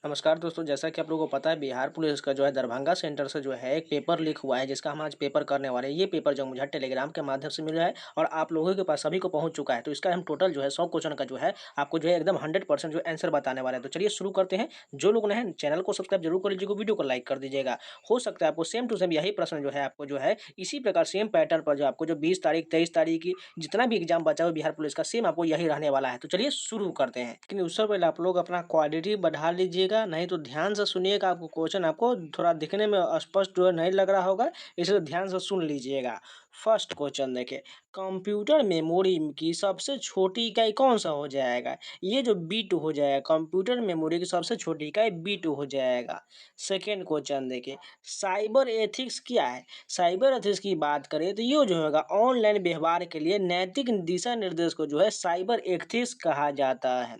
नमस्कार दोस्तों, जैसा कि आप लोगों को पता है बिहार पुलिस का जो है दरभंगा सेंटर से जो है एक पेपर लीक हुआ है जिसका हम आज पेपर करने वाले हैं। ये पेपर जो मुझे टेलीग्राम के माध्यम से मिल रहा है और आप लोगों के पास सभी को पहुंच चुका है। तो इसका हम टोटल जो है 100 क्वेश्चन का जो है आपको जो है एकदम 100% जो आंसर बताने वाले हैं। तो चलिए शुरू करते हैं। जो लोग नए हैं चैनल को सब्सक्राइब जरूर कर लीजिएगा, वीडियो को लाइक कर दीजिएगा। हो सकता है आपको सेम टू सेम यही प्रश्न जो है आपको जो है इसी प्रकार सेम पैटर्न पर जो आपको जो 20 तारीख 23 तारीख की जितना भी एग्जाम बचा हुआ बिहार पुलिस का सेम आपको यही रहने वाला है। तो चलिए शुरू करते हैं, लेकिन उससे पहले आप लोग अपना क्वालिटी बढ़ा लीजिएगा, नहीं तो ध्यान से सुनिएगा। आपको क्वेश्चन आपको थोड़ा दिखने में स्पष्ट जो है नहीं लग रहा होगा, इसलिए ध्यान से सुन लीजिएगा। फर्स्ट क्वेश्चन देखिए, कंप्यूटर मेमोरी की सबसे छोटी इकाई कौन सा हो जाएगा? ये जो बीट हो जाएगा, कंप्यूटर मेमोरी की सबसे छोटी इकाई बीट हो जाएगा। सेकेंड क्वेश्चन देखिए, साइबर एथिक्स क्या है? साइबर एथिक्स की बात करें तो ये जो होगा ऑनलाइन व्यवहार के लिए नैतिक दिशा निर्देश को जो है साइबर एथिक्स कहा जाता है।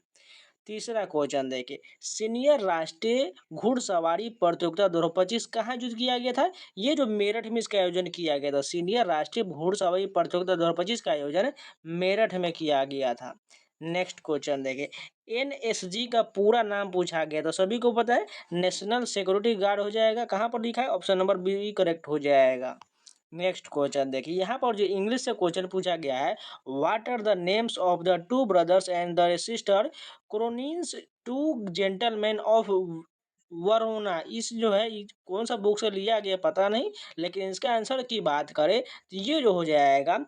तीसरा क्वेश्चन देखिए, सीनियर राष्ट्रीय घुड़सवारी प्रतियोगिता 2025 कहाँ आयोजित किया गया था? ये जो मेरठ में इसका आयोजन किया गया था। सीनियर राष्ट्रीय घुड़सवारी प्रतियोगिता 2025 का आयोजन मेरठ में किया गया था। नेक्स्ट क्वेश्चन देखिए, एनएसजी का पूरा नाम पूछा गया तो सभी को पता है नेशनल सिक्योरिटी गार्ड हो जाएगा। कहाँ पर लिखा है? ऑप्शन नंबर बी करेक्ट हो जाएगा। नेक्स्ट क्वेश्चन देखिए, यहाँ पर जो इंग्लिश से क्वेश्चन पूछा गया है, what are the names of the two brothers and the sister Cronins two gentlemen of Verona? इस जो है कौन सा बुक से लिया गया पता नहीं, लेकिन इसका आंसर की बात करें तो ये जो हो जाएगा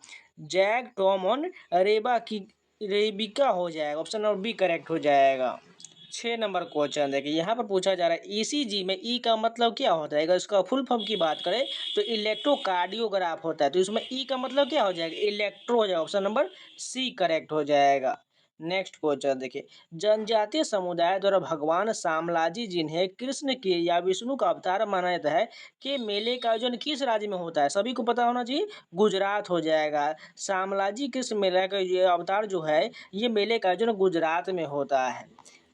जैक टॉम और रेबा की रेबिका हो जाएगा। ऑप्शन नंबर बी करेक्ट हो जाएगा। 6 नंबर क्वेश्चन देखिए, यहाँ पर पूछा जा रहा है ईसीजी में ई का मतलब क्या होता है? अगर इसका फुल फॉर्म की बात करें तो इलेक्ट्रोकार्डियोग्राफ होता है, तो इसमें ई का मतलब क्या हो जाएगा? इलेक्ट्रो हो जाएगा। ऑप्शन नंबर सी करेक्ट हो जाएगा। नेक्स्ट क्वेश्चन देखिए, जनजातीय समुदाय द्वारा भगवान शामलाजी जिन्हें कृष्ण के या विष्णु का अवतार माना जाता है के मेले का आयोजन किस राज्य में होता है? सभी को पता होना चाहिए, गुजरात हो जाएगा। शामलाजी कृष्ण मेला का ये अवतार जो है ये मेले का आयोजन गुजरात में होता है।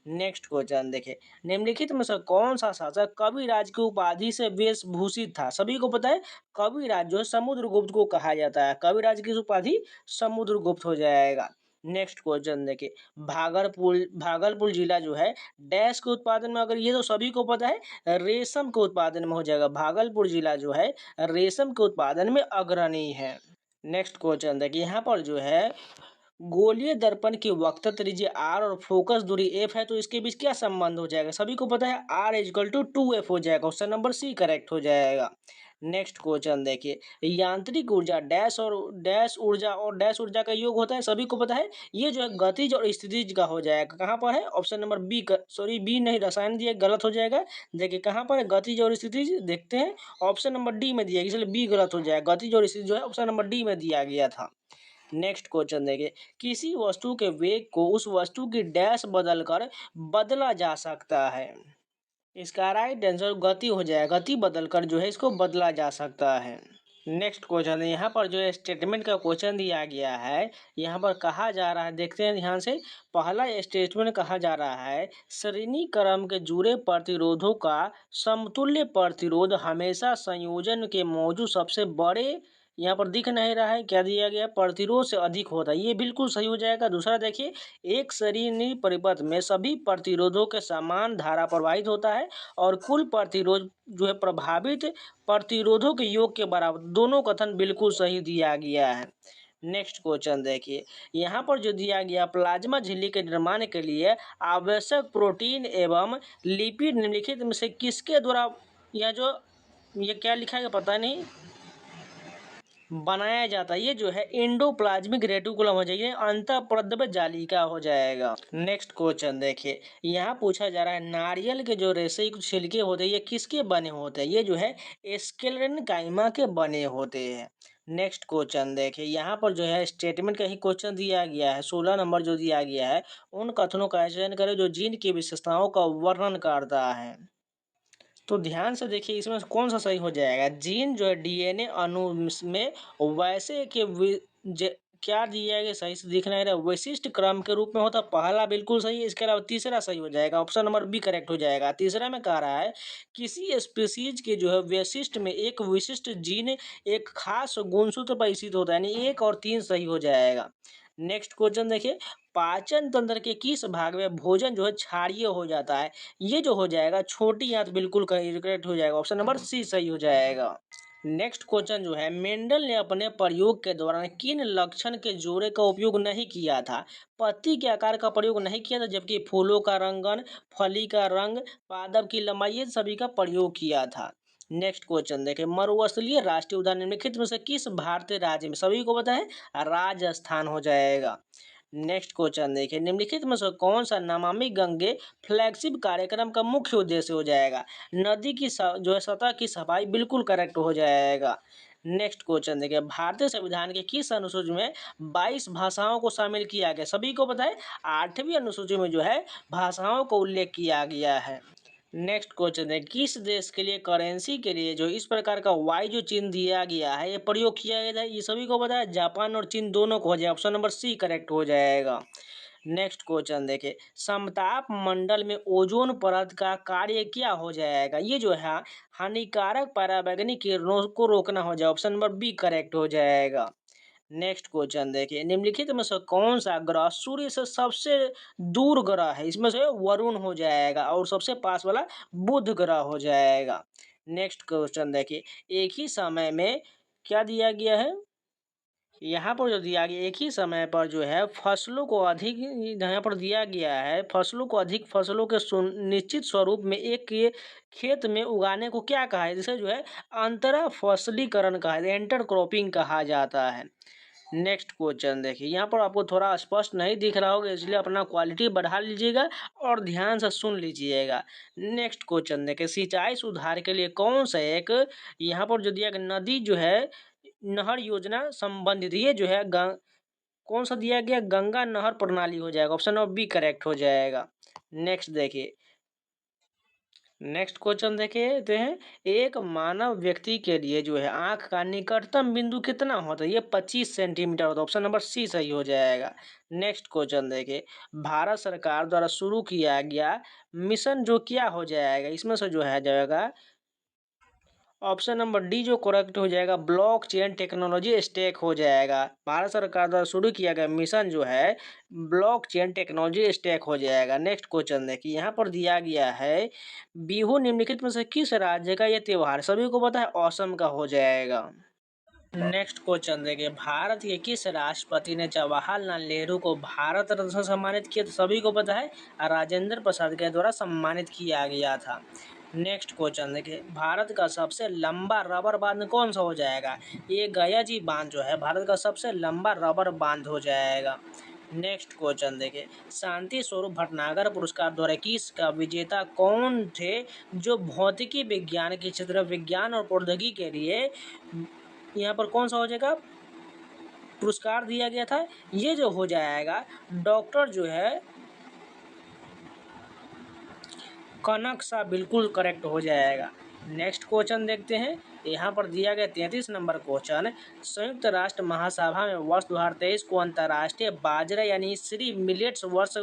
नेक्स्ट क्वेश्चन देखिए, निम्नलिखित में से कौन सा शासक कविराज की उपाधि से वेशभूषित था? सभी को पता है कविराज जो है समुद्रगुप्त को कहा जाता है। कविराज की उपाधि समुद्रगुप्त हो जाएगा। नेक्स्ट क्वेश्चन देखिए, भागलपुर जिला जो है डैश के उत्पादन में, अगर ये तो सभी को पता है रेशम के उत्पादन में हो जाएगा। भागलपुर जिला जो है रेशम के उत्पादन में अग्रणी है। नेक्स्ट क्वेश्चन देखिए, यहाँ पर जो है गोलीय दर्पण की वक्रता त्रिज्या आर और फोकस दूरी एफ है, तो इसके बीच क्या संबंध हो जाएगा? सभी को पता है आर इजकल टू 2f हो जाएगा। ऑप्शन नंबर सी करेक्ट हो जाएगा। नेक्स्ट क्वेश्चन देखिए, यांत्रिक ऊर्जा डैश ऊर्जा का योग होता है। सभी को पता है ये जो है गतिज और स्थितिज का हो जाएगा। कहाँ पर है? Option number B sorry B नहीं, रसायन दिया गलत हो जाएगा। देखिए कहाँ पर है गतिज और स्थितिज, देखते हैं ऑप्शन नंबर डी में दिया, इसलिए बी गलत हो जाएगा। गतिज और स्थितिज जो है ऑप्शन नंबर डी में दिया गया था। नेक्स्ट क्वेश्चन देखिए, किसी वस्तु के वेग को उस वस्तु की डैश बदलकर बदला जा सकता है। इसका राइट आंसर गति हो जाएगा। गति बदलकर जो है इसको बदला जा सकता है। नेक्स्ट क्वेश्चन है, यहाँ पर जो है स्टेटमेंट का क्वेश्चन दिया गया है। यहाँ पर कहा जा रहा है, देखते हैं ध्यान से। पहला स्टेटमेंट कहा जा रहा है, श्रेणी क्रम के जुड़े प्रतिरोधों का समतुल्य प्रतिरोध हमेशा संयोजन के मौजूद सबसे बड़े, यहाँ पर दिख नहीं रहा है क्या दिया गया, प्रतिरोध से अधिक होता है। ये बिल्कुल सही हो जाएगा। दूसरा देखिए, एक श्रेणी परिपथ में सभी प्रतिरोधों के समान धारा प्रवाहित होता है और कुल प्रतिरोध जो है प्रभावित प्रतिरोधों के योग के बराबर। दोनों कथन बिल्कुल सही दिया गया है। नेक्स्ट क्वेश्चन देखिए, यहाँ पर जो दिया गया प्लाज्मा झिल्ली के निर्माण के लिए आवश्यक प्रोटीन एवं लिपिड निम्नलिखित में से किसके द्वारा, यह जो ये क्या लिखा है पता नहीं, बनाया जाता है? ये जो है एंडोप्लाज्मिक रेटिकुलम हो जाएगी, अंतःप्रद्रव्य जालिका हो जाएगा। नेक्स्ट क्वेश्चन देखिए, यहाँ पूछा जा रहा है नारियल के जो रेशे छिलके होते हैं ये किसके बने होते हैं? ये जो है स्क्लेरेनकाइमा के बने होते हैं। नेक्स्ट क्वेश्चन देखिए, यहाँ पर जो है स्टेटमेंट का ही क्वेश्चन दिया गया है। 16 नंबर जो दिया गया है, उन कथनों का चयन करें जो जीन की विशेषताओं का वर्णन करता है। तो ध्यान से देखिए इसमें कौन सा सही हो जाएगा। जीन जो है डीएनए अणु में वैसे के क्या दिया गया, सही से दिख नहीं रहा, विशिष्ट क्रम के रूप में होता। पहला बिल्कुल सही है। इसके अलावा तीसरा सही हो जाएगा। ऑप्शन नंबर बी करेक्ट हो जाएगा। तीसरा में कह रहा है किसी स्पीसीज के जो है वैशिष्ट में एक विशिष्ट जीन एक खास गुणसूत्र पर स्थित होता है, यानी 1 और 3 सही हो जाएगा। नेक्स्ट क्वेश्चन देखिए, पाचन तंत्र के किस भाग में भोजन जो है क्षारीय हो जाता है? ये जो हो जाएगा छोटी आंत, बिल्कुल करेक्ट हो जाएगा, ऑप्शन नंबर सी सही हो जाएगा। नेक्स्ट क्वेश्चन जो है, मेंडल ने अपने प्रयोग के दौरान किन लक्षण के जोड़े का उपयोग नहीं किया था? पत्ती के आकार का प्रयोग नहीं किया था, जबकि फूलों का रंगन, फली का रंग, पादप की लंबाई, ये सभी का प्रयोग किया था। नेक्स्ट क्वेश्चन देखें, मरुस्थलीय राष्ट्रीय उद्यान निम्नलिखित में से किस भारतीय राज्य में? सभी को पता है, राजस्थान हो जाएगा। नेक्स्ट क्वेश्चन देखिए, निम्नलिखित में से कौन सा नमामि गंगे फ्लैगशिप कार्यक्रम का मुख्य उद्देश्य हो जाएगा? नदी की जो है सतह की सफाई, बिल्कुल करेक्ट हो जाएगा। नेक्स्ट क्वेश्चन देखिए, भारतीय संविधान के किस अनुसूची में 22 भाषाओं को शामिल किया गया? सभी को पता है, 8वीं अनुसूची में जो है भाषाओं को उल्लेख किया गया है। नेक्स्ट क्वेश्चन है, किस देश के लिए करेंसी के लिए जो इस प्रकार का वाई जो चिन्ह दिया गया है, ये प्रयोग किया गया था? ये सभी को पता है, जापान और चीन दोनों को हो जाएगा, ऑप्शन नंबर सी करेक्ट हो जाएगा। नेक्स्ट क्वेश्चन देखिए, समताप मंडल में ओजोन परत का कार्य क्या हो जाएगा? ये जो है हानिकारक पराबैंगनी किरणों को रोकना हो जाएगा, ऑप्शन नंबर बी करेक्ट हो जाएगा। नेक्स्ट क्वेश्चन देखिए, निम्नलिखित में से कौन सा ग्रह सूर्य से सबसे दूर ग्रह है? इसमें से वरुण हो जाएगा और सबसे पास वाला बुध ग्रह हो जाएगा। नेक्स्ट क्वेश्चन देखिए, एक ही समय में क्या दिया गया है? यहाँ पर जो दिया गया, एक ही समय पर जो है फसलों को अधिक, यहाँ पर दिया गया है फसलों को अधिक फसलों के निश्चित स्वरूप में एक ये खेत में उगाने को क्या कहा है? जिसे जो है अंतरा फसलीकरण कहा है, इंटर क्रॉपिंग कहा जाता है। नेक्स्ट क्वेश्चन देखिए, यहाँ पर आपको थोड़ा स्पष्ट नहीं दिख रहा होगा, इसलिए अपना क्वालिटी बढ़ा लीजिएगा और ध्यान से सुन लीजिएगा। नेक्स्ट क्वेश्चन देखिए, सिंचाई सुधार के लिए कौन सा एक यहाँ पर जो दिया गया नदी जो है नहर योजना संबंधित, ये जो है कौन सा दिया गया? गंगा नहर प्रणाली हो जाएगा, ऑप्शन नंबर बी करेक्ट हो जाएगा। नेक्स्ट देखिए, नेक्स्ट क्वेश्चन देखते हैं, एक मानव व्यक्ति के लिए जो है आंख का निकटतम बिंदु कितना होता है? ये 25 सेंटीमीटर होता है, ऑप्शन नंबर सी सही हो जाएगा। नेक्स्ट क्वेश्चन देखिए, भारत सरकार द्वारा शुरू किया गया मिशन जो क्या हो जाएगा? इसमें से जो है जाएगा ऑप्शन नंबर डी जो करेक्ट हो जाएगा, ब्लॉकचेन टेक्नोलॉजी स्टैक हो जाएगा। भारत सरकार द्वारा शुरू किया गया मिशन जो है ब्लॉकचेन टेक्नोलॉजी स्टैक हो जाएगा। नेक्स्ट क्वेश्चन देखिए, यहाँ पर दिया गया है बिहू निम्नलिखित में से किस राज्य का ये त्योहार? सभी को पता है, असम का हो जाएगा। नेक्स्ट क्वेश्चन देखिए, भारत के किस राष्ट्रपति ने जवाहरलाल नेहरू को भारत रत्न से सम्मानित किया? तो सभी को पता है, राजेंद्र प्रसाद के द्वारा सम्मानित किया गया था। नेक्स्ट क्वेश्चन देखिए, भारत का सबसे लंबा रबर बांध कौन सा हो जाएगा? ये गया जी बांध जो है भारत का सबसे लंबा रबर बांध हो जाएगा। नेक्स्ट क्वेश्चन देखिए, शांति स्वरूप भटनागर पुरस्कार 2021 का विजेता कौन थे, जो भौतिकी विज्ञान के क्षेत्र विज्ञान और प्रौद्योगिकी के लिए यहाँ पर कौन सा हो जाएगा पुरस्कार दिया गया था? ये जो हो जाएगा डॉक्टर जो है कनक सा, बिल्कुल करेक्ट हो जाएगा। नेक्स्ट क्वेश्चन देखते हैं, यहाँ पर दिया गया 33 नंबर क्वेश्चन, संयुक्त राष्ट्र महासभा में वर्ष 2023 को अंतर्राष्ट्रीय बाजरा यानी श्री मिलेट्स वर्ष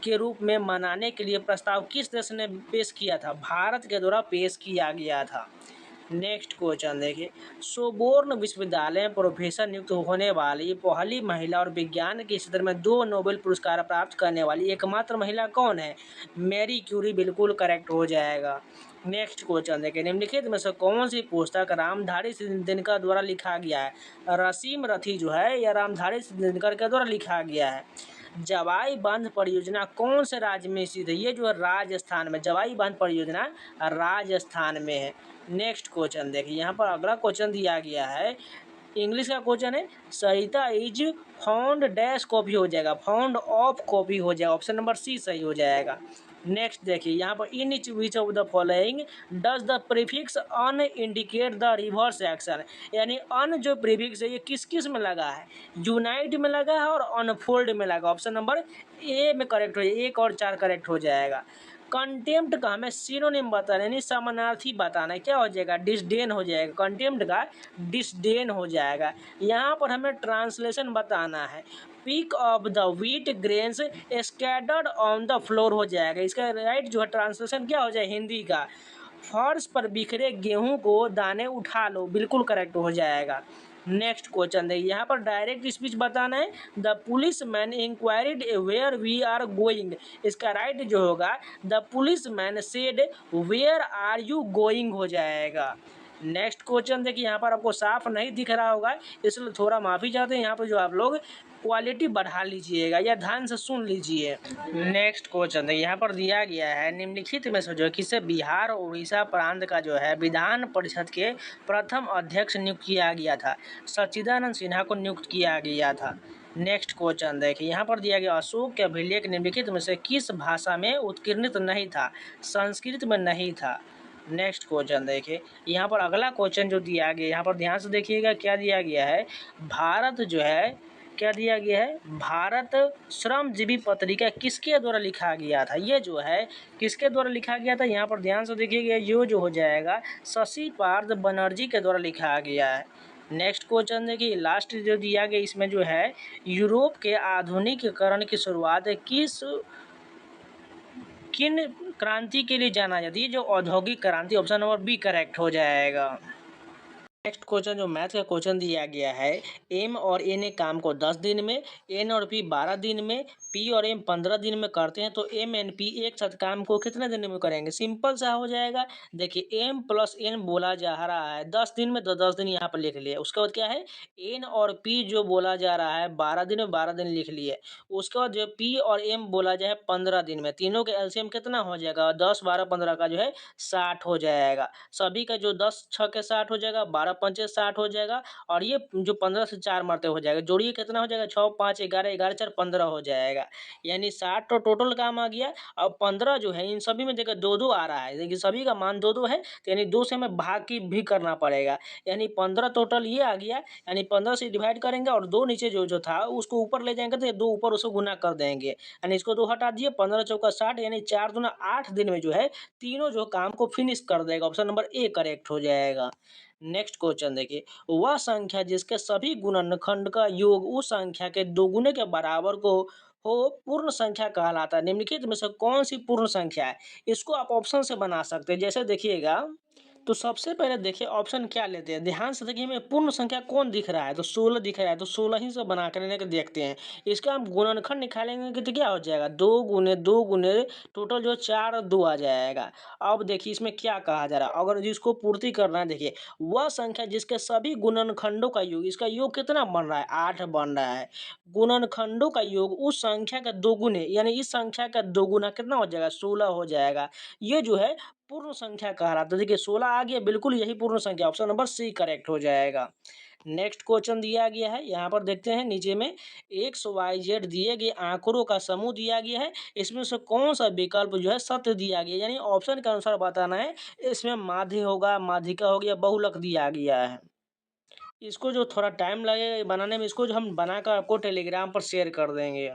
के रूप में मनाने के लिए प्रस्ताव किस देश ने पेश किया था? भारत के द्वारा पेश किया गया था। नेक्स्ट क्वेश्चन देखिए, सोबोर्न विश्वविद्यालय में प्रोफेसर नियुक्त होने वाली पहली महिला और विज्ञान के क्षेत्र में 2 नोबेल पुरस्कार प्राप्त करने वाली एकमात्र महिला कौन है? मैरी क्यूरी, बिल्कुल करेक्ट हो जाएगा। नेक्स्ट क्वेश्चन देखिए, निम्नलिखित में से कौन सी पुस्तक रामधारी दिनकर द्वारा लिखा गया है? रसीम रथी जो है यह रामधारी दिनकर के द्वारा लिखा गया है। जवाई बांध परियोजना कौन से राज्य में स्थित है? ये जो है राजस्थान में, जवाई बांध परियोजना राजस्थान में है। नेक्स्ट क्वेश्चन देखिए, यहाँ पर अगला क्वेश्चन दिया गया है, इंग्लिश का क्वेश्चन है, सरिता इज फाउंड डैश कॉपी हो जाएगा, फाउंड ऑफ कॉपी हो जाएगा, ऑप्शन नंबर सी सही हो जाएगा। नेक्स्ट देखिए, यहाँ पर in which of the following does the prefix un indicate the reverse action? यानी अन जो प्रीफिक्स है ये किस किस में लगा है? यूनाइट में लगा है और अनफोल्ड में लगा, ऑप्शन नंबर ए में करेक्ट हो जाएगा, 1 और 4 करेक्ट हो जाएगा। कंटेम्प्ट का हमें सिनोनिम बताना यानी समानार्थी बताना है, क्या हो जाएगा? डिसडेन हो जाएगा, कंटेम्प्ट का डिसडेन हो जाएगा। यहाँ पर हमें ट्रांसलेशन बताना है, pick of the wheat grains scattered on the floor हो जाएगा। इसका राइट जो है ट्रांसलेशन क्या हो जाए हिंदी का? फर्श पर बिखरे गेहूं को दाने उठा लो, बिल्कुल करेक्ट हो जाएगा। नेक्स्ट क्वेश्चन देखिए, यहाँ पर डायरेक्ट स्पीच बताना है। The police man inquired where we are going. इसका राइट जो होगा, the police man said where are you going हो जाएगा। नेक्स्ट क्वेश्चन देखिए, यहाँ पर आपको साफ नहीं दिख रहा होगा, इसलिए थोड़ा माफ़ी चाहते हैं। यहाँ पर जो आप लोग क्वालिटी बढ़ा लीजिएगा या ध्यान से सुन लीजिए। नेक्स्ट क्वेश्चन देखिए, यहाँ पर दिया गया है, निम्नलिखित में से जो किसे बिहार और उड़ीसा प्रांत का जो है विधान परिषद के प्रथम अध्यक्ष नियुक्त किया गया था? सच्चिदानंद सिन्हा को नियुक्त किया गया था। नेक्स्ट क्वेश्चन देखिए, यहाँ पर दिया गया, अशोक के अभिलेख निम्नलिखित में से किस भाषा में उत्कीर्णित नहीं था? संस्कृत में नहीं था। नेक्स्ट क्वेश्चन देखिए, यहाँ पर अगला क्वेश्चन जो दिया गया, यहाँ पर ध्यान से देखिएगा क्या दिया गया है। भारत जो है, क्या दिया गया है, भारत श्रमजीवी पत्रिका किसके द्वारा लिखा गया था? ये जो है किसके द्वारा लिखा गया था? यहाँ पर ध्यान से देखिएगा, ये जो हो जाएगा शशि पार्थ बनर्जी के द्वारा लिखा गया है। नेक्स्ट क्वेश्चन देखिए, लास्ट जो दिया गया, इसमें जो है यूरोप के आधुनिकीकरण की शुरुआत किन क्रांति के लिए जाना जाती है? जो औद्योगिक क्रांति। ऑप्शन नंबर बी करेक्ट हो जाएगा। नेक्स्ट क्वेश्चन जो मैथ का क्वेश्चन दिया गया है, एम और एन काम को 10 दिन में, एन और पी 12 दिन में, पी और एम 15 दिन में करते हैं, तो एम एन पी एक साथ काम को कितने दिन में करेंगे? सिंपल सा हो जाएगा। देखिए, एम प्लस एन बोला जा रहा है 10 दिन में, तो 10 दिन यहाँ पर लिख लिए। उसके बाद क्या है, एन और पी जो बोला जा रहा है 12 दिन में, 12 दिन लिख लिए। उसके बाद जो पी और एम बोला जाए 15 दिन में, तीनों के एलसीएम कितना हो जाएगा? 10 12 15 का जो है 60 हो जाएगा। सभी का जो 10 6 के 60 हो जाएगा, 12 पंचे 60 हो जाएगा, और ये जो 15 से 4 मरते हो जाएगा, जोड़िए कितना हो जाएगा? 6 5 11 11 4 15 हो जाएगा। यानी 60 तो टोटल काम आ गया। अब 15 जो है इन सभी में देखिए 2 2 आ रहा है, देखिए सभी का मान 2 2 है, तो यानी 2 से हमें भाग की भी करना पड़ेगा। यानी 15 टोटल ये आ गया, यानी 15 से डिवाइड करेंगे और 2 नीचे जो जो था उसको ऊपर ले जाएंगे, तो ये 2 ऊपर उसको गुना कर देंगे, यानी इसको 2 हटा दिए, 15 चौका 60, यानी 4 दूना 8 दिन में जो है तीनों जो काम को फिनिश कर देगा। ऑप्शन नंबर ए करेक्ट हो जाएगा। नेक्स्ट क्वेश्चन देखिए, वह संख्या जिसके सभी गुणनखंड का योग उस संख्या के दोगुने के बराबर को हो पूर्ण संख्या कहलाता है। निम्नलिखित में से कौन सी पूर्ण संख्या है? इसको आप ऑप्शन से बना सकते हैं। जैसे देखिएगा, तो सबसे पहले देखिए ऑप्शन क्या लेते हैं, ध्यान से देखिए, हमें पूर्ण संख्या कौन दिख रहा है? तो 16 दिख रहा है, तो 16 ही से बना कर लेके देखते हैं। इसका हम गुणनखंड निकालेंगे कि तो क्या हो जाएगा, 2 गुने टोटल जो 4 2 आ जाएगा। अब देखिए इसमें क्या कहा जा रहा है, अगर जिसको पूर्ति करना है, देखिए वह संख्या जिसके सभी गुणनखंडों का योग, इसका योग कितना बन रहा है? 8 बन रहा है। गुणनखंडों का योग उस संख्या का दोगुने, यानी इस संख्या का दोगुना कितना हो जाएगा? 16 हो जाएगा। ये जो है पूर्ण संख्या कह रहा था। देखिए 16 आ गया, बिल्कुल यही पूर्ण संख्या, ऑप्शन नंबर सी करेक्ट हो जाएगा। नेक्स्ट क्वेश्चन दिया गया है, यहाँ पर देखते हैं नीचे में एक्स वाई जेड दिए गए आंकड़ों का समूह दिया गया है, इसमें से कौन सा विकल्प जो है सत्य दिया गया, यानी ऑप्शन के अनुसार बताना है। इसमें माध्य होगा, माध्यिका हो गया, बहुलक दिया गया है। इसको जो थोड़ा टाइम लगेगा बनाने में, इसको जो हम बनाकर आपको टेलीग्राम पर शेयर कर देंगे।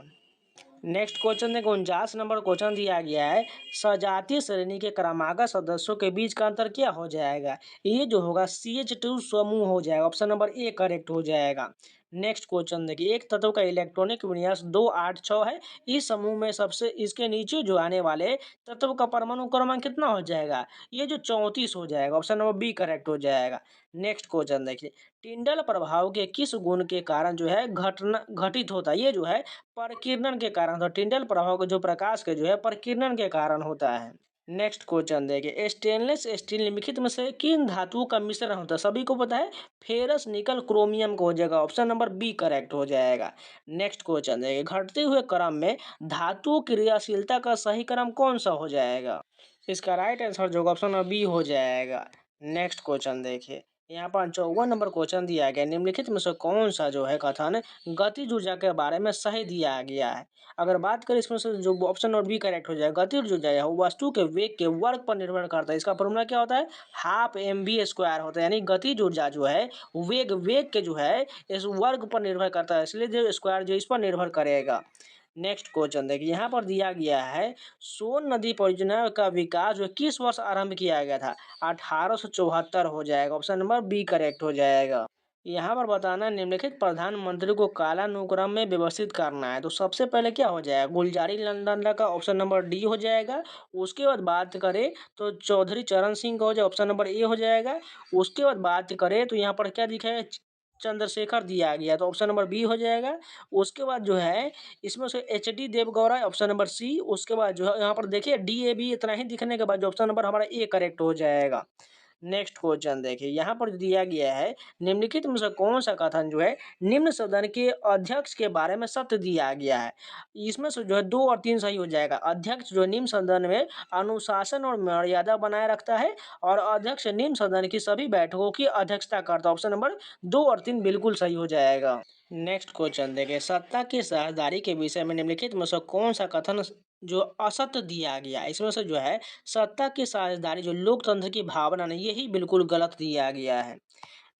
नेक्स्ट क्वेश्चन देखो, 49 नंबर क्वेश्चन दिया गया है, सजातीय श्रेणी के क्रमागत सदस्यों के बीच का अंतर क्या हो जाएगा? ये जो होगा CH2 समूह हो जाएगा। ऑप्शन नंबर ए करेक्ट हो जाएगा। नेक्स्ट क्वेश्चन देखिए, एक तत्व का इलेक्ट्रॉनिक विन्यास 2 8 6 है, इस समूह में सबसे इसके नीचे जो आने वाले तत्व का परमाणु क्रमांक कितना हो जाएगा? ये जो 34 हो जाएगा। ऑप्शन नंबर बी करेक्ट हो जाएगा। नेक्स्ट क्वेश्चन देखिए, टिंडल प्रभाव के किस गुण के कारण जो है घटना घटित होता है? ये जो है प्रकीर्णन के कारण, तो टिंडल प्रभाव के जो प्रकाश के जो है प्रकीर्णन के कारण होता है। नेक्स्ट क्वेश्चन देखिए, स्टेनलेस स्टील निम्नलिखित में से किन धातुओं का मिश्रण होता है? सभी को पता है, फेरस निकल क्रोमियम को हो जाएगा। ऑप्शन नंबर बी करेक्ट हो जाएगा। नेक्स्ट क्वेश्चन देखिए, घटते हुए क्रम में धातुओं की क्रियाशीलता का सही क्रम कौन सा हो जाएगा? इसका राइट आंसर जो ऑप्शन नंबर बी हो जाएगा। नेक्स्ट क्वेश्चन देखिए, यहाँ पर 54 नंबर क्वेश्चन दिया गया, निम्नलिखित में से कौन सा जो है कथन गतिज ऊर्जा के बारे में सही दिया गया है? अगर बात करें इसमें से जो ऑप्शन और बी करेक्ट हो जाएगा, गतिज ऊर्जा है वो वस्तु के वेग के वर्ग पर निर्भर करता है। इसका फॉर्मूला क्या होता है? हाफ mv² होता है, यानी गतिज ऊर्जा जो है वेग वेग के जो है इस वर्ग पर निर्भर करता है, इसलिए जो स्क्वायर जो इस पर निर्भर करेगा। नेक्स्ट क्वेश्चन देखिए, यहाँ पर दिया गया है, सोन नदी परियोजना का विकास जो किस वर्ष आरंभ किया गया था? 1874 हो जाएगा। ऑप्शन नंबर बी करेक्ट हो जाएगा। यहाँ पर बताना, निम्नलिखित प्रधानमंत्री को कालानुक्रम में व्यवस्थित करना है, तो सबसे पहले क्या हो जाएगा? गुलजारी नंदा का ऑप्शन नंबर डी हो जाएगा। उसके बाद बात करें तो चौधरी चरण सिंह का हो जाए, ऑप्शन नंबर ए हो जाएगा। उसके बाद बात करें तो यहाँ पर क्या दिखा है? चंद्रशेखर दिया गया है, तो ऑप्शन नंबर बी हो जाएगा। उसके बाद जो है इसमें से HD Deve Gowda, option number C. उसके बाद जो है यहाँ पर देखिए डीएवी इतना ही दिखने के बाद जो ऑप्शन नंबर हमारा ए करेक्ट हो जाएगा। नेक्स्ट क्वेश्चन देखिए, यहाँ पर दिया गया है निम्नलिखित में से कौन सा कथन जो है निम्न सदन के अध्यक्ष के बारे में सत्य दिया गया है। इसमें से जो है 2 और 3 सही हो जाएगा। अध्यक्ष जो निम्न सदन में अनुशासन और मर्यादा बनाए रखता है और अध्यक्ष निम्न सदन की सभी बैठकों की अध्यक्षता करता है। ऑप्शन नंबर 2 और 3 बिल्कुल सही हो जाएगा। नेक्स्ट क्वेश्चन देखिए, सत्ता की साझेदारी के विषय में निम्नलिखित में से कौन सा कथन जो असत्य दिया गया है। इसमें से जो है सत्ता की साझेदारी जो लोकतंत्र की भावना नहीं, यही बिल्कुल गलत दिया गया है।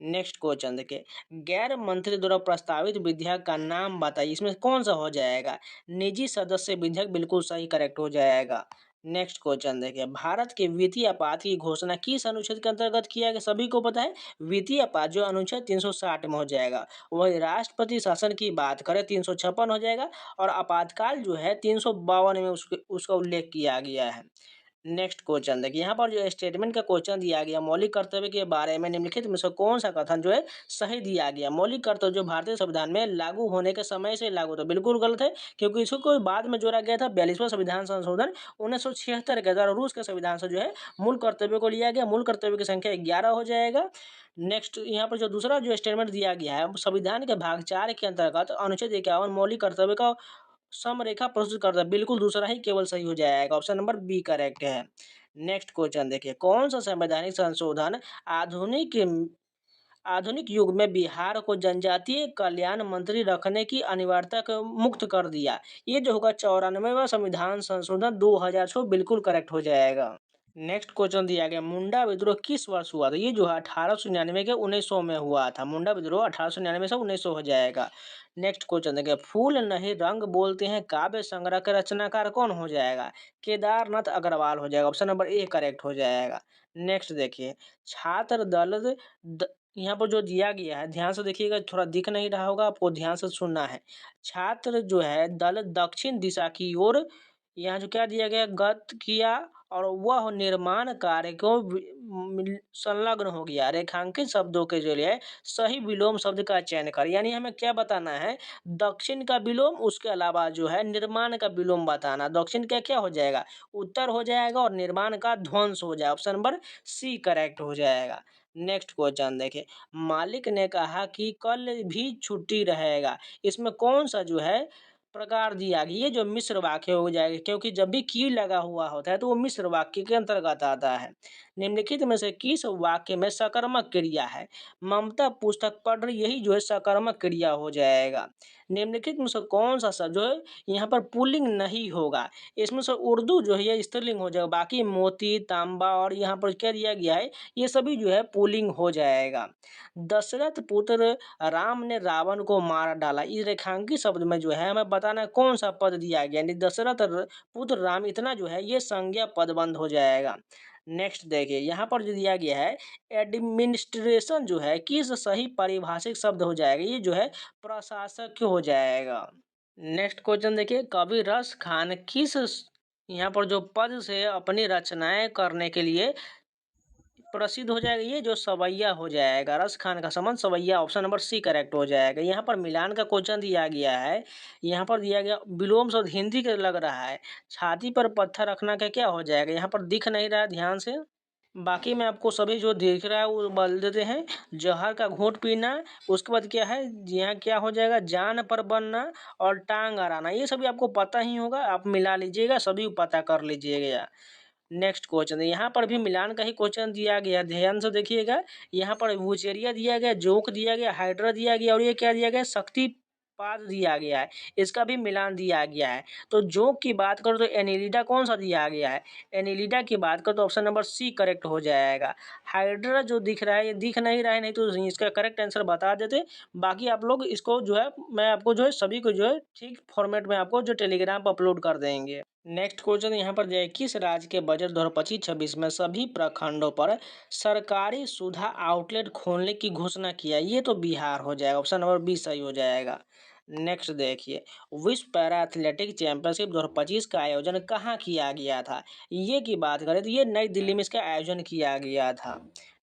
नेक्स्ट क्वेश्चन देखिए, गैर मंत्री द्वारा प्रस्तावित विधेयक का नाम बताइए। इसमें कौन सा हो जाएगा। निजी सदस्य विधेयक बिल्कुल सही करेक्ट हो जाएगा। नेक्स्ट क्वेश्चन देखिए, भारत के वित्तीय आपात की घोषणा किस अनुच्छेद के अंतर्गत किया गया। सभी को पता है वित्तीय आपात जो अनुच्छेद 360 में हो जाएगा। वही राष्ट्रपति शासन की बात करें 356 हो जाएगा और आपातकाल जो है 352 में उसका उल्लेख किया गया है। नेक्स्ट क्वेश्चन देखिए, यहाँ पर जो स्टेटमेंट का क्वेश्चन दिया गया मौलिक कर्तव्य के बारे में निम्नलिखित में से कौन सा कथन जो है सही दिया गया। मौलिक कर्तव्य जो भारतीय संविधान में लागू होने के समय से लागू तो बिल्कुल गलत है, क्योंकि इसको कोई बाद में जोड़ा गया था 42वां संविधान संशोधन 1976 के द्वारा। रूस के संविधान से जो है मूल कर्तव्य को लिया गया। मूल कर्तव्य की संख्या 11 हो जाएगा। नेक्स्ट यहाँ पर जो दूसरा जो स्टेटमेंट दिया गया है संविधान के भाग 4 के अंतर्गत अनुच्छेद 51 मौलिक कर्तव्य का समरेखा प्रस्तुत करता है। बिल्कुल दूसरा ही केवल सही हो जाएगा। ऑप्शन नंबर बी करेक्ट है। नेक्स्ट क्वेश्चन देखिए, कौन सा संवैधानिक संशोधन आधुनिक आधुनिक युग में बिहार को जनजातीय कल्याण मंत्री रखने की अनिवार्यता को मुक्त कर दिया। ये जो होगा 94वां संविधान संशोधन 2006 बिल्कुल करेक्ट हो जाएगा। नेक्स्ट क्वेश्चन दिया गया, मुंडा विद्रोह किस वर्ष हुआ था। ये जो है 1899 के 1900 में हुआ था। मुंडा विद्रोह 1899 से 1900 हो जाएगा। नेक्स्ट क्वेश्चन देखिए, फूल नहीं रंग बोलते हैं काव्य संग्रह के रचनाकार कौन हो जाएगा। केदारनाथ अग्रवाल हो जाएगा। ऑप्शन नंबर ए करेक्ट हो जाएगा। नेक्स्ट देखिए, छात्र दल यहाँ पर जो दिया गया है ध्यान से देखिएगा, थोड़ा दिख नहीं रहा होगा आपको, ध्यान से सुनना है। छात्र जो है दल दक्षिण दिशा की ओर यहाँ जो क्या दिया गया गत किया और वह निर्माण कार्य को संलग्न हो गया। रेखांकित शब्दों के जरिए सही विलोम शब्द का चयन कर, यानी हमें क्या बताना है दक्षिण का विलोम, उसके अलावा जो है निर्माण का विलोम बताना। दक्षिण का क्या हो जाएगा उत्तर हो जाएगा और निर्माण का ध्वंस हो जाएगा। ऑप्शन नंबर सी करेक्ट हो जाएगा। नेक्स्ट क्वेश्चन देखिए, मालिक ने कहा कि कल भी छुट्टी रहेगा। इसमें कौन सा जो है प्रकार दिया गया। ये जो मिश्र वाक्य हो जाएगा, क्योंकि जब भी की लगा हुआ होता है तो वो मिश्र वाक्य के अंतर्गत आता है। निम्नलिखित में से किस वाक्य में सकर्मक क्रिया है। ममता पुस्तक पढ़ रही, यही जो है सकर्मक क्रिया हो जाएगा। निम्नलिखित में से कौन सा जो है यहाँ पर पुल्लिंग नहीं होगा। इसमें से उर्दू जो है ये स्त्रीलिंग हो जाएगा। बाकी मोती तांबा और यहाँ पर क्या दिया गया है ये सभी जो है पुल्लिंग हो जाएगा। दशरथ पुत्र राम ने रावण को मार डाला। इस रेखांकित शब्द में जो है हमें बताना है कौन सा पद दिया गया, यानी दशरथ पुत्र राम इतना जो है ये संज्ञा पदबंध हो जाएगा। नेक्स्ट देखिए, यहाँ पर जो दिया गया है एडमिनिस्ट्रेशन जो है किस सही पारिभाषिक शब्द हो जाएगा। ये जो है प्रशासक हो जाएगा। नेक्स्ट क्वेश्चन देखिए, कवि रस खान किस यहाँ पर जो पद से अपनी रचनाएं करने के लिए प्रसिद्ध हो जाएगा। ये जो सवैया हो जाएगा। रस खान का संबंध सवैया। ऑप्शन नंबर सी करेक्ट हो जाएगा। यहाँ पर मिलान का क्वेश्चन दिया गया है। यहाँ पर दिया गया विलोम शब्द हिंदी का लग रहा है। छाती पर पत्थर रखना का क्या हो जाएगा। यहाँ पर दिख नहीं रहा है ध्यान से। बाकी में आपको सभी जो दिख रहा है वो बोल देते हैं। जहर का घूंट पीना, उसके बाद क्या है यहाँ क्या हो जाएगा जान पर बनना और टांग अड़ाना। ये सभी आपको पता ही होगा, आप मिला लीजिएगा, सभी पता कर लीजिएगा। नेक्स्ट क्वेश्चन यहाँ पर भी मिलान का ही क्वेश्चन दिया गया, ध्यान से देखिएगा। यहाँ पर वुचेरिया दिया गया, जोक दिया गया, हाइड्रा दिया गया और ये क्या दिया गया शक्तिपात दिया गया है। इसका भी मिलान दिया गया है। तो जोक की बात करो तो एनिलिडा कौन सा दिया गया है। एनिलिडा की बात करो तो ऑप्शन नंबर सी करेक्ट हो जाएगा। हाइड्रा जो दिख रहा है ये दिख नहीं रहा है, नहीं तो इसका करेक्ट आंसर बता देते। बाकी आप लोग इसको जो है मैं आपको जो है सभी को जो है ठीक फॉर्मेट में आपको जो टेलीग्राम पर अपलोड कर देंगे। नेक्स्ट क्वेश्चन यहाँ पर जो है किस राज्य के बजट 2025-26 में सभी प्रखंडों पर सरकारी सुधा आउटलेट खोलने की घोषणा किया। ये तो बिहार हो जाएगा। ऑप्शन नंबर बी सही हो जाएगा। नेक्स्ट देखिए, विश्व पैरा एथलेटिक चैंपियनशिप 2025 का आयोजन कहाँ किया गया था। ये की बात करें तो ये नई दिल्ली में इसका आयोजन किया गया था।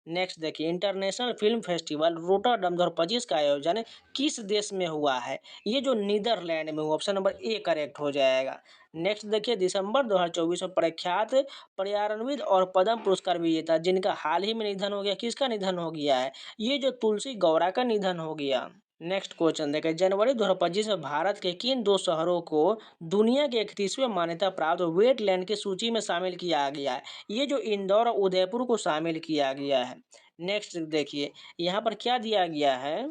नेक्स्ट देखिए, इंटरनेशनल फिल्म फेस्टिवल रोटरडम 2025 का आयोजन किस देश में हुआ है? ये जो नीदरलैंड में हुआ, ऑप्शन नंबर ए करेक्ट हो जाएगा। नेक्स्ट देखिए, दिसंबर 2024 में प्रख्यात पर्यावरणविद और पद्म पुरस्कार विजेता जिनका हाल ही में निधन हो गया, किसका निधन हो गया है? ये जो तुलसी गौड़ा का निधन हो गया। नेक्स्ट क्वेश्चन देखें, जनवरी 2025 में भारत के किन दो शहरों को दुनिया के 31वें मान्यता प्राप्त वेटलैंड की सूची में शामिल किया गया है? ये जो इंदौर और उदयपुर को शामिल किया गया है। नेक्स्ट देखिए, यहाँ पर क्या दिया गया है,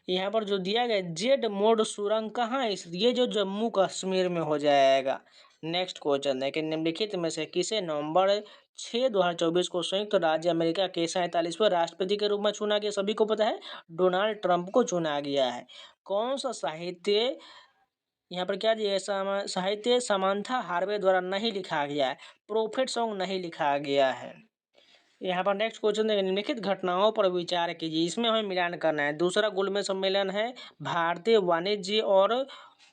यहाँ पर जो दिया गया जेड मोड सुरंग कहाँ है? ये जो जम्मू कश्मीर में हो जाएगा। नेक्स्ट क्वेश्चन है कि निम्नलिखित में से किसे नवंबर 6 2024 को संयुक्त राज्य अमेरिका के 47वें राष्ट्रपति के रूप में चुना गया? सभी को पता है, डोनाल्ड ट्रंप को चुना गया है। कौन सा साहित्य, यहाँ पर क्या दिया है, साहित्य समांथा हार्वे द्वारा नहीं लिखा गया है, प्रोफेट सॉन्ग नहीं लिखा गया है। यहाँ पर नेक्स्ट क्वेश्चन है, निम्नलिखित घटनाओं पर विचार कीजिए, इसमें हमें मिलान करना है। दूसरा गोलमेज सम्मेलन है, भारतीय वाणिज्य और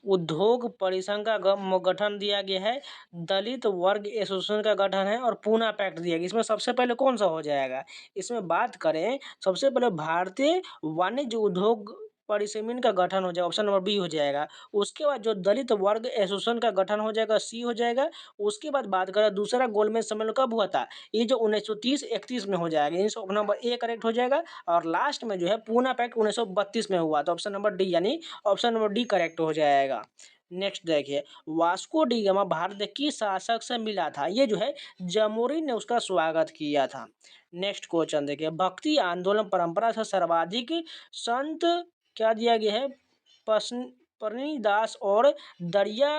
उद्योग परिसंघ का गठन दिया गया है, दलित वर्ग एसोसिएशन का गठन है और पूना पैक्ट दिया गया। इसमें सबसे पहले कौन सा हो जाएगा? इसमें बात करें, सबसे पहले भारतीय वाणिज्य उद्योग परिसमिति का गठन हो जाएगा, ऑप्शन नंबर बी हो जाएगा। उसके बाद जो दलित वर्ग एसोसिएशन का गठन हो जाएगा, सी हो जाएगा। उसके बाद बात करें दूसरा गोलमेज सम्मेलन कब हुआ था, ये जो 1930-31 में हो जाएगा, ऑप्शन नंबर ए करेक्ट हो जाएगा। और लास्ट में जो है पूना पैक्ट 1932 में हुआ, तो ऑप्शन नंबर डी यानी ऑप्शन नंबर डी करेक्ट हो जाएगा। नेक्स्ट देखिए, वास्को डी गामा भारत के किस शासक से मिला था? ये जो है जमोरिन ने उसका स्वागत किया था। नेक्स्ट क्वेश्चन देखिए, भक्ति आंदोलन परंपरा से सर्वाधिक संत क्या दिया गया है? परनीदास और दरिया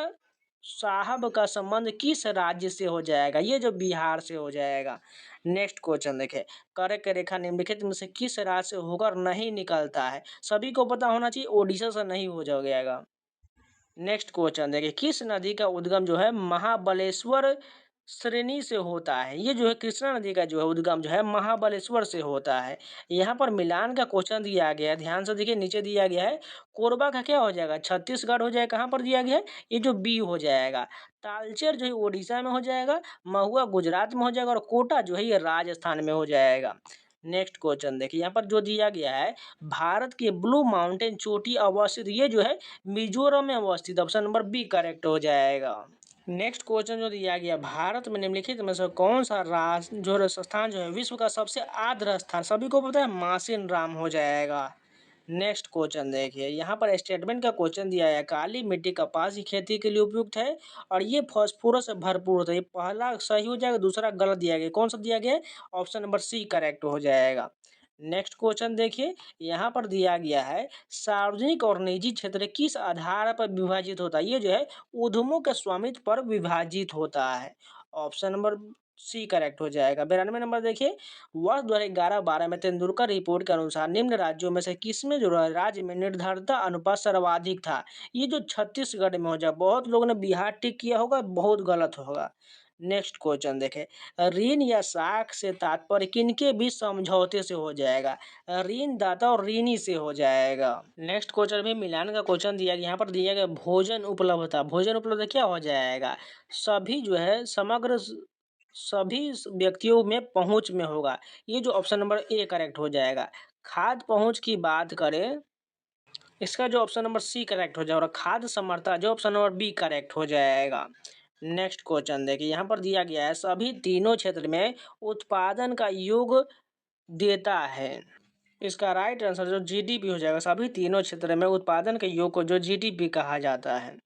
साहब का संबंध किस राज्य से हो जाएगा? ये जो बिहार से हो जाएगा। नेक्स्ट क्वेश्चन देखें, कर्क रेखा निम्नलिखित में से किस राज्य से होकर नहीं निकलता है? सभी को पता होना चाहिए, ओडिशा से नहीं हो जाएगा। नेक्स्ट क्वेश्चन देखिए, किस नदी का उद्गम जो है महाबलेश्वर श्रेणी से होता है? ये जो है कृष्णा नदी का जो है उद्गम जो है महाबलेश्वर से होता है। यहाँ पर मिलान का क्वेश्चन दिया गया है, ध्यान से देखिए, नीचे दिया गया है कोरबा का क्या हो जाएगा? छत्तीसगढ़ हो जाएगा। कहाँ पर दिया गया है? ये जो बी हो जाएगा। तालचेर जो है उड़ीसा में हो जाएगा, महुआ गुजरात में हो जाएगा और कोटा जो है ये राजस्थान में हो जाएगा। नेक्स्ट क्वेश्चन देखिए, यहाँ पर जो दिया गया है, भारत की ब्लू माउंटेन चोटी अवस्थित, ये जो है मिजोरम में अवस्थित, ऑप्शन नंबर बी करेक्ट हो जाएगा। नेक्स्ट क्वेश्चन जो दिया गया, भारत में निम्नलिखित में से कौन सा राष्ट्र जो स्थान जो है विश्व का सबसे आर्द्र स्थान? सभी को पता है, मासिन राम हो जाएगा। नेक्स्ट क्वेश्चन देखिए, यहाँ पर स्टेटमेंट का क्वेश्चन दिया है, काली मिट्टी कपास की खेती के लिए उपयुक्त है और ये फास्फोरस से भरपूर होता है। ये पहला सही हो जाएगा, दूसरा गलत दिया गया। कौन सा दिया गया है? ऑप्शन नंबर सी करेक्ट हो जाएगा। नेक्स्ट क्वेश्चन देखिए, यहाँ पर दिया गया है, सार्वजनिक और निजी क्षेत्र किस आधार पर विभाजित होता है? ये जो है उद्यमों के स्वामित्व पर विभाजित होता है, ऑप्शन नंबर सी करेक्ट हो जाएगा। 92 नंबर देखिए, वर्ष 2011-12 में तेंदुलकर रिपोर्ट के अनुसार निम्न राज्यों में से किसमें जो राज्य में निर्धनता अनुपात सर्वाधिक था? ये जो छत्तीसगढ़ में हो जाए, बहुत लोगों ने बिहार टिक किया होगा, बहुत गलत होगा। नेक्स्ट क्वेश्चन देखें, ऋण या साख से तात्पर्य किनके बीच समझौते से हो जाएगा? ऋण दाता और ऋणी से हो जाएगा। नेक्स्ट क्वेश्चन भी मिलान का क्वेश्चन दिया गया, यहाँ पर दिया गया भोजन उपलब्धता। भोजन उपलब्धता क्या हो जाएगा? सभी जो है समग्र सभी व्यक्तियों में पहुंच में होगा, ये जो ऑप्शन नंबर ए करेक्ट हो जाएगा। खाद्य पहुंच की बात करें, इसका जो ऑप्शन नंबर सी करेक्ट हो जाएगा। और खाद्य समर्था जो ऑप्शन नंबर बी करेक्ट हो जाएगा। नेक्स्ट क्वेश्चन देखिए, यहाँ पर दिया गया है, सभी तीनों क्षेत्र में उत्पादन का योग देता है। इसका राइट आंसर जो जीडीपी हो जाएगा। सभी तीनों क्षेत्र में उत्पादन के योग को जो जीडीपी कहा जाता है।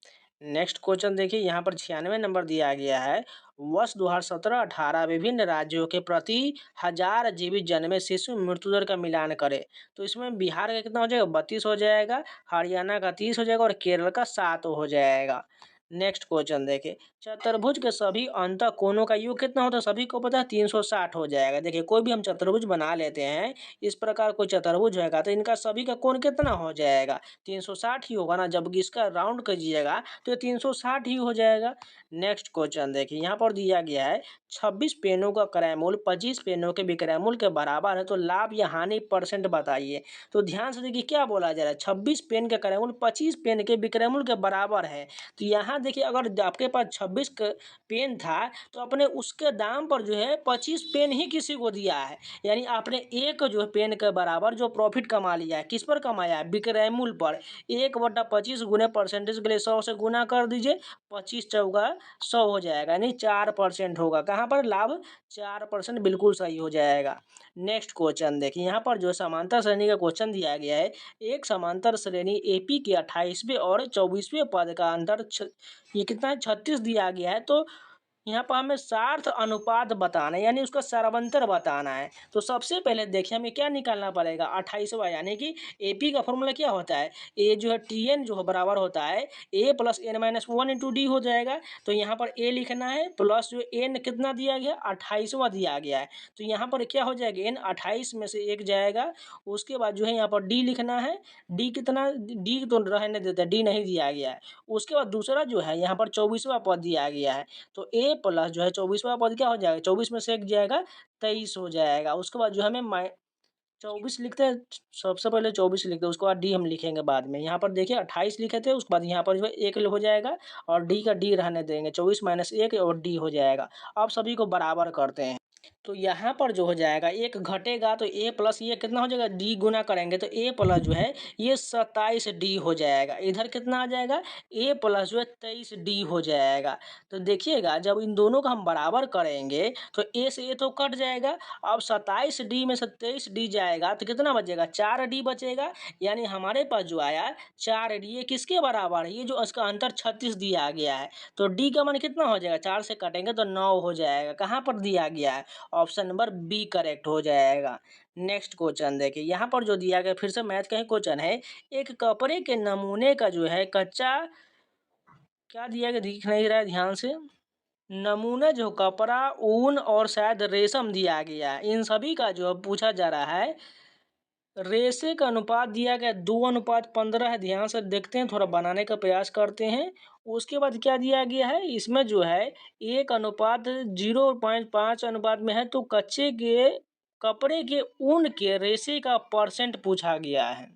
नेक्स्ट क्वेश्चन देखिए, यहाँ पर 96 नंबर दिया गया है, वर्ष 2017-18 विभिन्न राज्यों के प्रति 1000 जीवित जन्मे शिशु मृत्यु दर का मिलान करें, तो इसमें बिहार का कितना हो जाएगा? 32 हो जाएगा, हरियाणा का 30 हो जाएगा और केरल का 7 हो जाएगा। नेक्स्ट क्वेश्चन देखिए, चतुर्भुज के सभी अंत कोणों का योग कितना होता है? सभी को पता है, 360 हो जाएगा। देखिए, कोई भी हम चतुर्भुज बना लेते हैं, इस प्रकार कोई चतुर्भुज होगा तो इनका सभी का कोण कितना हो जाएगा? 360 ही होगा ना, जबकि इसका राउंड कीजिएगा तो ये 360 ही हो जाएगा। नेक्स्ट क्वेश्चन देखिए, यहाँ पर दिया गया है, 26 पेनों का क्रय मूल्य 25 पेनों के विक्रय मूल्य के बराबर है, तो लाभ या हानि परसेंट बताइए। तो ध्यान से देखिए क्या बोला जा रहा है, 26 पेन का क्रय मूल्य 25 पेन के विक्रय मूल्य के बराबर है, तो यहाँ यहाँ देखिए अगर आपके पास 26 पेन था तो अपने उसके दाम पर जो है 25 पेन ही किसी को दिया है, यानी आपने एक जो है पेन के बराबर जो प्रॉफिट कमा लिया है, किस पर कमाया है, विक्रय मूल्य पर। 1/25 गुने परसेंटेज के लिए 100 से गुना कर दीजिए, 25 चौका 100 हो जाएगा, यानी 4% होगा। कहाँ पर लाभ 4%, बिल्कुल सही हो जाएगा। नेक्स्ट क्वेश्चन देखिए, यहाँ पर जो समांतर श्रेणी का क्वेश्चन दिया गया है। एक समांतर श्रेणी एपी के 28वें और 24वें पद का अंतर ये कितना है, 36 दिया गया है। तो यहाँ पर हमें सार्थ अनुपात बताना है, यानी उसका सरवंतर बताना है। तो सबसे पहले देखिए हमें क्या निकालना पड़ेगा, 28वां, यानी कि एपी का फॉर्मूला क्या होता है, ए जो है टीएन जो है बराबर होता है A plus N minus 1 into D हो जाएगा। तो यहाँ पर ए लिखना है प्लस जो एन कितना दिया गया, 28वां दिया गया है। तो यहाँ पर क्या हो जाएगा, एन 28 में से 1 जाएगा। उसके बाद जो है यहाँ पर डी लिखना है, डी कितना, डी तो रहने देते, डी नहीं दिया गया है। उसके बाद दूसरा जो है यहाँ पर 24वां पद दिया गया है। तो ए प्लस जो है 24वां पद क्या हो जाएगा, 24 में से 1 जाएगा, 23 हो जाएगा। उसके बाद जो हमें 24 लिखते हैं, सबसे पहले 24 लिखते हैं, उसके बाद डी हम लिखेंगे बाद में। यहाँ पर देखिए 28 लिखे थे, उसके बाद यहाँ पर जो है 1 हो जाएगा और डी का डी रहने देंगे, 24 माइनस 1 और डी हो जाएगा। अब सभी को बराबर करते हैं। तो यहाँ पर जो हो जाएगा, एक घटेगा तो ए प्लस ये कितना हो जाएगा, डी गुना करेंगे तो ए प्लस जो है ये 27 डी हो जाएगा। इधर कितना आ जाएगा, ए प्लस जो है 23 डी हो जाएगा। तो देखिएगा जब इन दोनों का हम बराबर करेंगे तो ए से ए तो कट जाएगा। अब 27 डी में से 23 डी जाएगा तो कितना बचेगा, 4 डी बचेगा। यानी हमारे पास जो आया 4 डी, ये किसके बराबर है, ये जो इसका अंतर 36 दिया गया है। तो डी का मान कितना हो जाएगा, 4 से कटेंगे तो 9 हो जाएगा। कहाँ पर दिया गया है, ऑप्शन नंबर बी करेक्ट हो जाएगा। नेक्स्ट क्वेश्चन देखिए, यहाँ पर जो दिया गया फिर से मैथ का ही क्वेश्चन है। एक कपड़े के नमूने का जो है कच्चा क्या दिया गया, दिख नहीं रहा है ध्यान से, नमूना जो कपड़ा, ऊन और शायद रेशम दिया गया है, इन सभी का जो पूछा जा रहा है। रेशे का अनुपात दिया गया 2:15 है, ध्यान से देखते हैं, थोड़ा बनाने का प्रयास करते हैं। उसके बाद क्या दिया गया है, इसमें जो है 1:0.5 अनुपात में है। तो कच्चे के कपड़े के ऊन के रेशे का परसेंट पूछा गया है,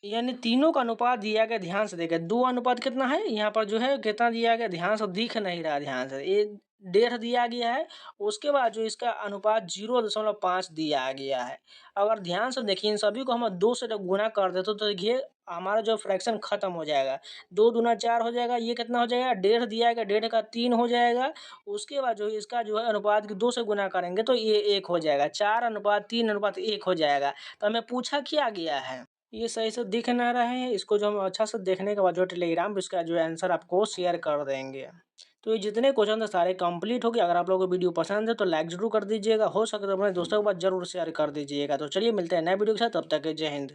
यानी तीनों का अनुपात दिया गया, ध्यान से देखिए 2 अनुपात कितना है, यहाँ पर जो है कितना दिया गया, ध्यान से दिख नहीं रहा, ध्यान से, ये 1.5 दिया गया है। उसके बाद जो इसका अनुपात 0.5 दिया गया है। अगर ध्यान से देखिए इन सभी को हम 2 से जब गुना कर देते तो देखिए हमारा जो फ्रैक्शन खत्म हो जाएगा, 2 दूना 4 हो जाएगा, ये कितना हो जाएगा, 1.5 दिया गया, 1.5 का 3 हो जाएगा। उसके बाद जो इसका जो है अनुपात 2 से गुना करेंगे तो ये 1 हो जाएगा, 4:3:1 हो जाएगा। तो हमें पूछा क्या गया है, ये सही से दिख ना रहे हैं, इसको जो हम अच्छा से देखने के बाद जो टेलीग्राम पे इसका जो है आंसर आपको शेयर कर देंगे। तो ये जितने क्वेश्चन थे सारे कंप्लीट हो गए। अगर आप लोगों को वीडियो पसंद है तो लाइक जरूर कर दीजिएगा, हो सके तो अपने दोस्तों के पास जरूर शेयर कर दीजिएगा। तो चलिए मिलते हैं नए वीडियो के साथ, तब तक जय हिंद।